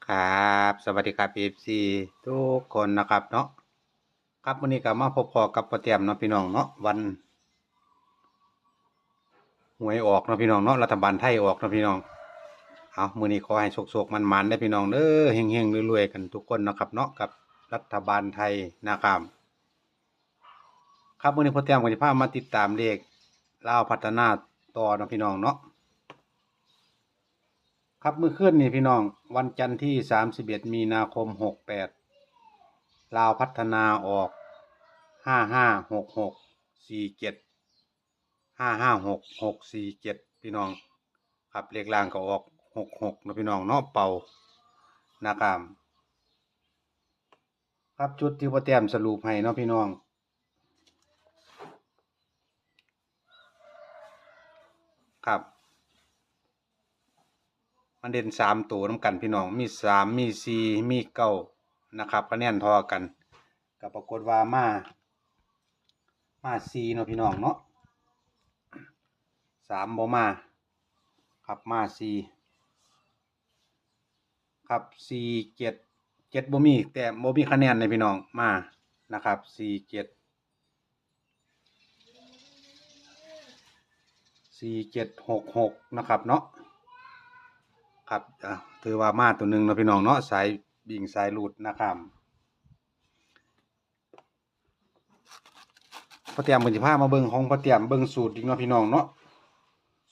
ครับสวัสดีครับ FC ทุกคนนะครับเนาะครับวันนี้ก็มาพบพอกับป้าแต้มเนาะพี่น้องเนาะวันหวยออกเนาะพี่น้องเนาะรัฐบาลไทยออกเนาะพี่น้องเอามื้อนี้ขอให้โชคๆมันๆได้พี่น้องเด้อเฮงๆรวยๆกันทุกคนนะครับเนาะกับรัฐบาลไทยนะครับครับมื้อนี้ป้าแต้มก็จะพามาติดตามเลขลาวพัฒนาต่อเนาะพี่น้องเนาะครับมื้อคืนนี้พี่น้องวันจันทร์ที่31มีนาคม68ลาวพัฒนาออก556647 556647พี่น้องครับเลขล่างก็ออก66นะพี่น้องเนาะเป่านะครับครับจุดที่พ่อแต้มสรุปให้เนาะพี่น้องครับมันเด่น3 ตัวน้ำกันพี่น้องมี3มี4มี9นะครับคะแนนเทอกันก็ปรากฏว่ามา4เนาะพี่น้องเนาะ3บ่มาครับมา4ครับ4 7 7บ่มีแต่บ่มีคะแนนเลยพี่น้องมานะครับ4 7 4766นะครับเนาะครับถือว่ามาตัวหนึ่งเนาะพี่น้องเนาะสายบิ่งสายรูดนะครับพอเตรียมเพิ่นสิพามาเบิ่งของพอเตรียมเบิ่งสูตรอีกเนาะพี่น้องเนาะ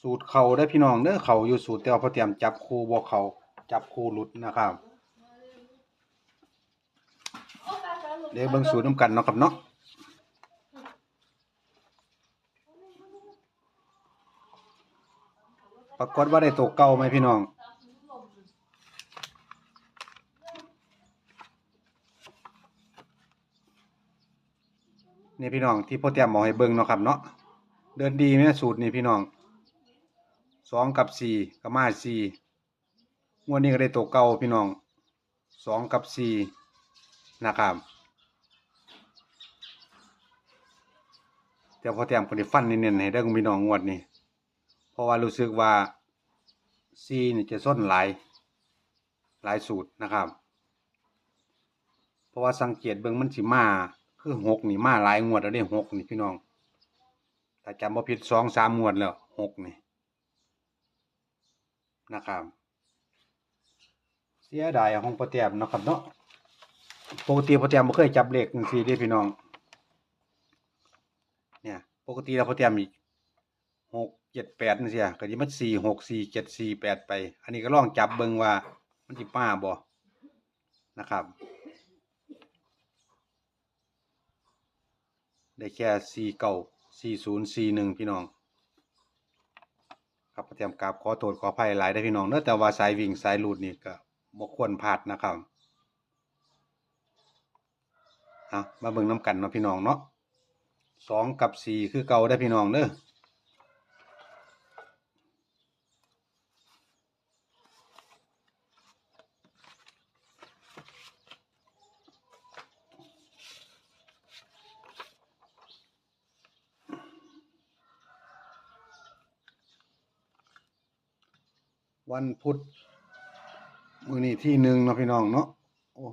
สูตรเข้าได้พี่น้องเด้อเข้าอยู่สูตรแต่ว่าพอเตรียมจับคู่บ่เข้าจับคู่หลุดนะครับเดี๋ยวเบิ่งสูตรนำกันเนาะครับเนาะปรากฏว่าได้ตัวเก่าไหมพี่น้องนี่พี่น้องที่พอเตรียมเอาให้เบิ่งเนาะครับเนาะเดินดีไหมสูตรนี่พี่น้อง2กับ4ก็มา4งวดนี้ก็ได้ตัวเก่าพี่น้อง2กับ4นะครับแต่พอเตรียมเพิ่นสิฟันเน้นๆให้เด้อพี่น้องงวดนี้เพราะว่ารู้สึกว่า4นี่จะส้นหลายสูตรนะครับเพราะว่าสังเกตเบิ่งมันสิมาคือ6นี่มาหลายงวดแล้วเด้6นี่พี่น้องถ้าจำบ่ผิด2-3งวดแล้ว6นี่นะครับเสียดายของพ่อแต้มเนาะครับเนาะปกติพ่อแต้มบ่เคยจับเลขจังซี่เด้พี่น้องเนี่ยปกติแล้วพ่อแต้มนี่6 7 8จังซี่ก็สิมา4 6 4 7 4 8ไปอันนี้ก็ลองจับเบิ่งว่ามันสิมาบ่นะครับได้แค่4 9 4 0 4 1พี่น้องครับพ่อแต้มกราบขอโทษขออภัยหลายเด้อพี่น้องเด้อแต่ว่าสายวิ่งสายรูดนี่ก็บ่ควรพลาดนะครับมาเบิ่งนำกันเนาะพี่น้องเนาะ2กับ4คือเก่าเด้อพี่น้องเด้อวันพุธมื้อนี้ที่1เนาะพี่น้องเนาะโอ้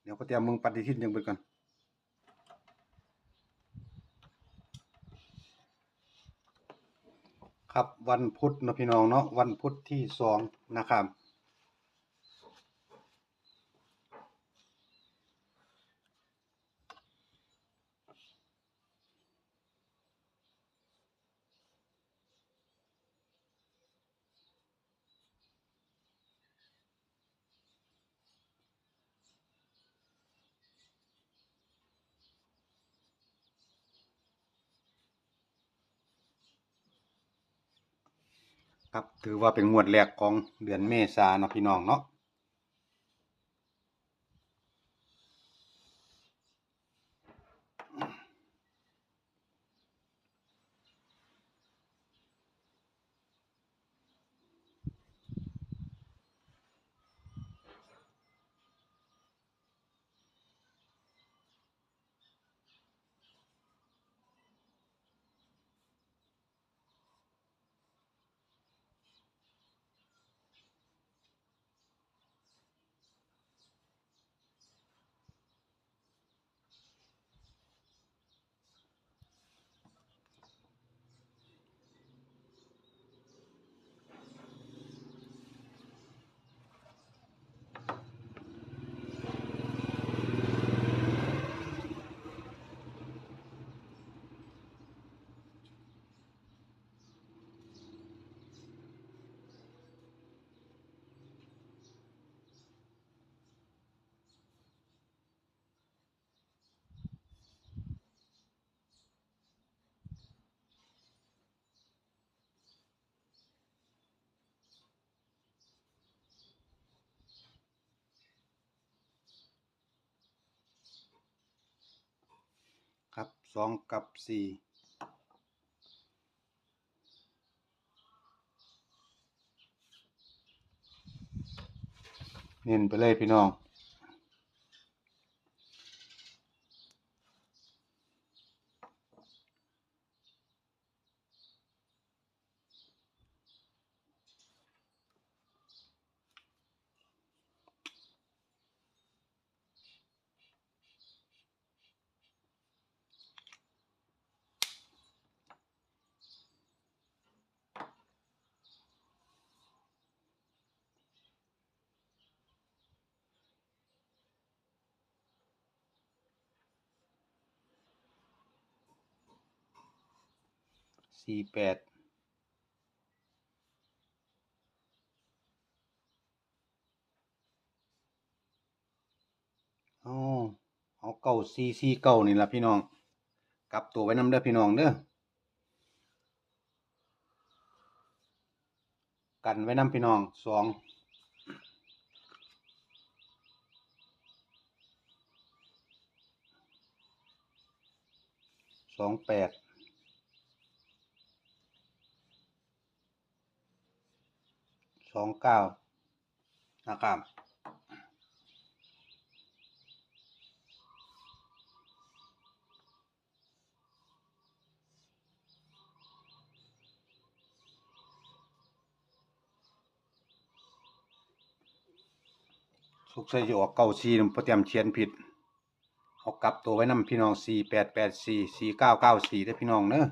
เดี๋ยวพ่อแต้มเบิ่งปฏิทินจังเบิดก่อนครับวันพุธเนาะพี่น้องเนาะวันพุธที่2นะครับครับถือว่าเป็นงวดแรกของเดือนเมษายนเนาะพี่น้องเนาะ 2กับ4เน้นไปเลยพี่น้อง48อ๋อเอาเก้า449นี่ล่ะพี่น้องกลับตัวไว้นำเด้อพี่น้องเด้อกันไว้นำพี่น้อง28 29นะครับสุกใส่จะออก94นำพอเตรียมเขียนผิดเอากลับตัวไว้นำพี่น้อง4884 4994เด้อพี่น้องเด้อ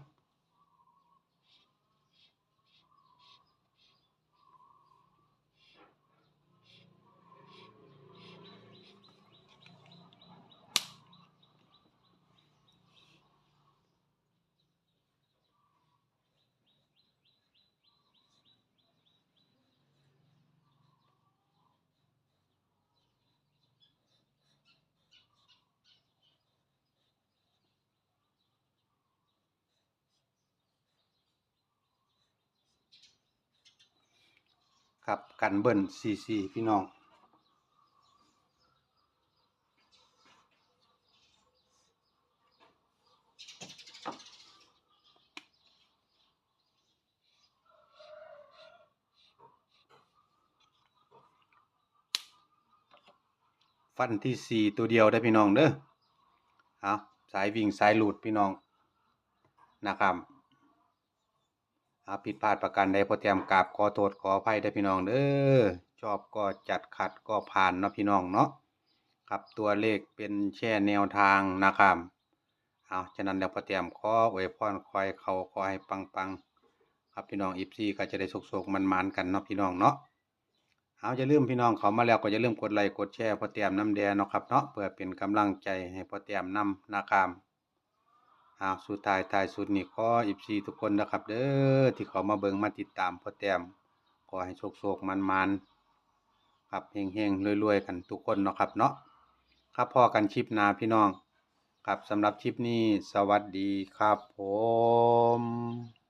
ครับกันเบิ้ล44พี่น้องฟันที่4ตัวเดียวได้อพี่น้องเด้อเอาสายวิ่งสายหลุดพี่น้องนะครับผิดพลาดประการใดพอเตรียมกราบขอโทษขออภัยได้อพี่น้องเด้อชอบก็จัดขัดก็ผ่านเนาะพี่น้องเนาะครับตัวเลขเป็นแค่แนวทางนะครับเอาฉะนั้นแล้วพอเตรียมขออวยพรคอยเขาขอให้ปังๆครับพี่น้อง14ก็จะได้สุขๆมันๆกันเนาะพี่น้องเนาะเอาอย่าลืมพี่น้องเขามาแล้วก็อย่าลืมกดไลค์กดแชร์พอเตรียมน้ำแดงเนาะครับเนาะเพื่อเป็นกำลังใจให้พอเตรียมนำนะครับสุดท้ายสุดนี้ขอ14ทุกคนนะครับเด้อที่เขามาเบิ่งมาติดตามพอเตรียมขอให้โชคๆมันๆครับเฮงๆรวยๆกันทุกคนเนาะครับเนาะครับพอกันคลิปหน้าพี่น้องครับสำหรับคลิปนี้สวัสดีครับผม